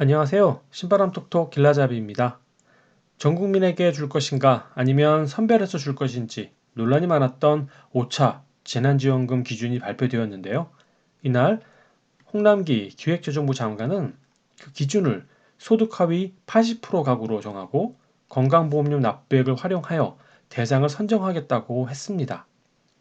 안녕하세요. 신바람 톡톡 길라잡이입니다. 전 국민에게 줄 것인가 아니면 선별해서 줄 것인지 논란이 많았던 5차 재난지원금 기준이 발표되었는데요. 이날 홍남기 기획재정부 장관은 그 기준을 소득 하위 80% 가구로 정하고 건강보험료 납부액을 활용하여 대상을 선정하겠다고 했습니다.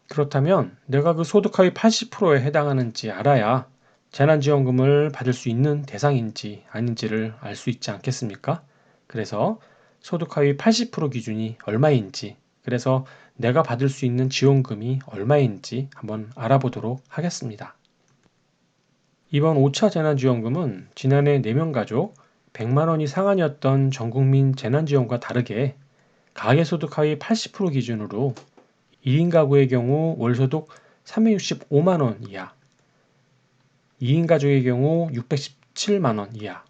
그렇다면 내가 그 소득 하위 80%에 해당하는지 알아야 재난지원금을 받을 수 있는 대상인지 아닌지를 알 수 있지 않겠습니까? 그래서 소득 하위 80% 기준이 얼마인지, 그래서 내가 받을 수 있는 지원금이 얼마인지 한번 알아보도록 하겠습니다. 이번 5차 재난지원금은 지난해 4명 가족 100만 원이 상한이었던 전국민 재난지원과 다르게 가계소득 하위 80% 기준으로 1인 가구의 경우 월소득 365만 원 이하, 2인 가족의 경우 617만 원 이하,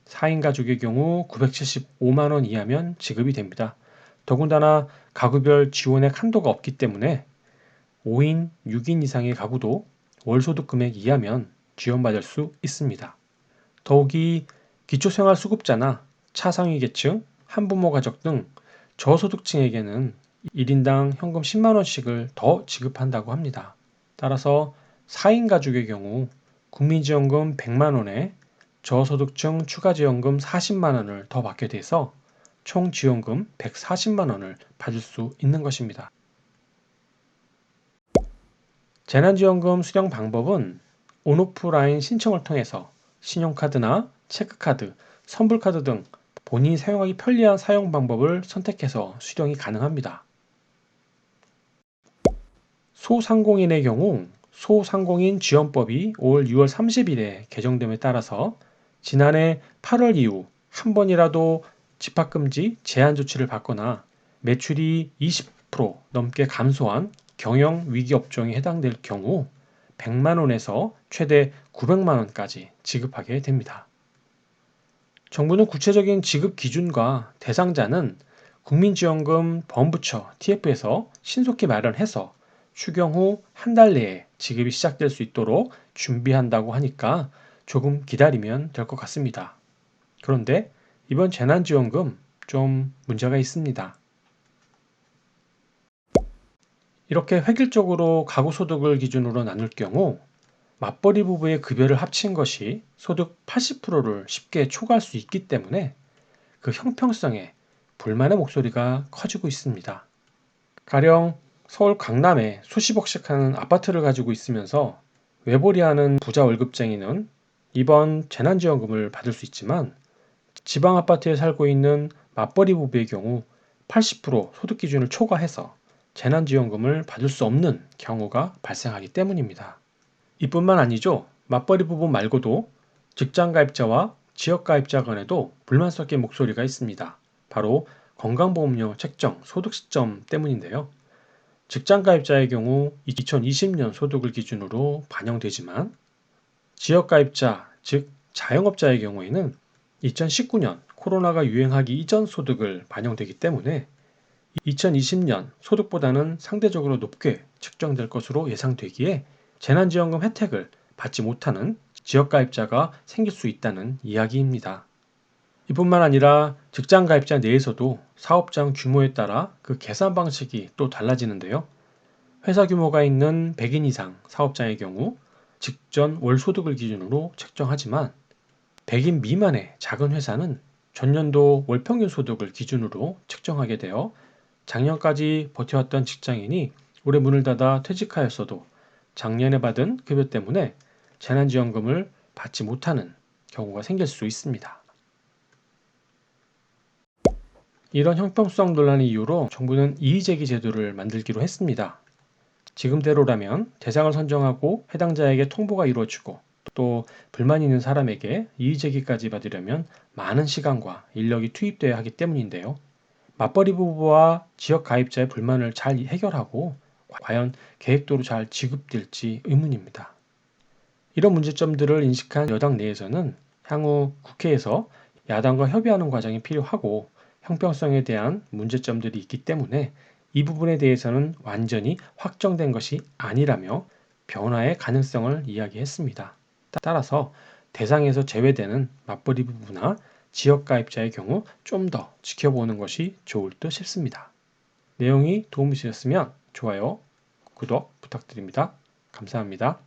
4인 가족의 경우 975만 원 이하면 지급이 됩니다. 더군다나 가구별 지원액 한도가 없기 때문에 5인, 6인 이상의 가구도 월소득 금액 이하면 지원받을 수 있습니다. 더욱이 기초생활수급자나 차상위 계층, 한부모 가족 등 저소득층에게는 1인당 현금 10만 원씩을 더 지급한다고 합니다. 따라서 4인 가족의 경우 국민지원금 100만 원에 저소득층 추가지원금 40만 원을 더 받게 돼서 총 지원금 140만 원을 받을 수 있는 것입니다. 재난지원금 수령 방법은 온오프라인 신청을 통해서 신용카드나 체크카드, 선불카드 등 본인이 사용하기 편리한 사용 방법을 선택해서 수령이 가능합니다. 소상공인의 경우 소상공인 지원법이 올 6월 30일에 개정됨에 따라서 지난해 8월 이후 한 번이라도 집합금지 제한 조치를 받거나 매출이 20% 넘게 감소한 경영 위기 업종에 해당될 경우 100만 원에서 최대 900만 원까지 지급하게 됩니다. 정부는 구체적인 지급 기준과 대상자는 국민지원금 범부처 TF에서 신속히 마련해서 추경 후 한 달 내에 지급이 시작될 수 있도록 준비한다고 하니까 조금 기다리면 될 것 같습니다. 그런데 이번 재난지원금 좀 문제가 있습니다. 이렇게 획일적으로 가구 소득을 기준으로 나눌 경우 맞벌이 부부의 급여를 합친 것이 소득 80%를 쉽게 초과할 수 있기 때문에 그 형평성에 불만의 목소리가 커지고 있습니다. 가령 서울 강남에 수십억씩 하는 아파트를 가지고 있으면서 외벌이하는 부자 월급쟁이는 이번 재난지원금을 받을 수 있지만 지방 아파트에 살고 있는 맞벌이 부부의 경우 80% 소득 기준을 초과해서 재난지원금을 받을 수 없는 경우가 발생하기 때문입니다. 이뿐만 아니죠. 맞벌이 부부 말고도 직장가입자와 지역가입자 간에도 불만 섞인 목소리가 있습니다. 바로 건강보험료 책정 소득 시점 때문인데요. 직장가입자의 경우 2020년 소득을 기준으로 반영되지만 지역가입자, 즉 자영업자의 경우에는 2019년 코로나가 유행하기 이전 소득을 반영되기 때문에 2020년 소득보다는 상대적으로 높게 측정될 것으로 예상되기에 재난지원금 혜택을 받지 못하는 지역가입자가 생길 수 있다는 이야기입니다. 이뿐만 아니라 직장가입자 내에서도 사업장 규모에 따라 그 계산 방식이 또 달라지는데요. 회사 규모가 있는 100인 이상 사업장의 경우 직전 월 소득을 기준으로 책정하지만 100인 미만의 작은 회사는 전년도 월 평균 소득을 기준으로 측정하게 되어 작년까지 버텨왔던 직장인이 올해 문을 닫아 퇴직하였어도 작년에 받은 급여 때문에 재난지원금을 받지 못하는 경우가 생길 수 있습니다. 이런 형평성 논란의 이유로 정부는 이의제기 제도를 만들기로 했습니다. 지금대로라면 대상을 선정하고 해당자에게 통보가 이루어지고 또 불만 있는 사람에게 이의제기까지 받으려면 많은 시간과 인력이 투입돼야 하기 때문인데요. 맞벌이 부부와 지역 가입자의 불만을 잘 해결하고 과연 계획대로 잘 지급될지 의문입니다. 이런 문제점들을 인식한 여당 내에서는 향후 국회에서 야당과 협의하는 과정이 필요하고 형평성에 대한 문제점들이 있기 때문에 이 부분에 대해서는 완전히 확정된 것이 아니라며 변화의 가능성을 이야기했습니다. 따라서 대상에서 제외되는 맞벌이 부부나 지역가입자의 경우 좀 더 지켜보는 것이 좋을 듯 싶습니다. 내용이 도움이 되셨으면 좋아요, 구독 부탁드립니다. 감사합니다.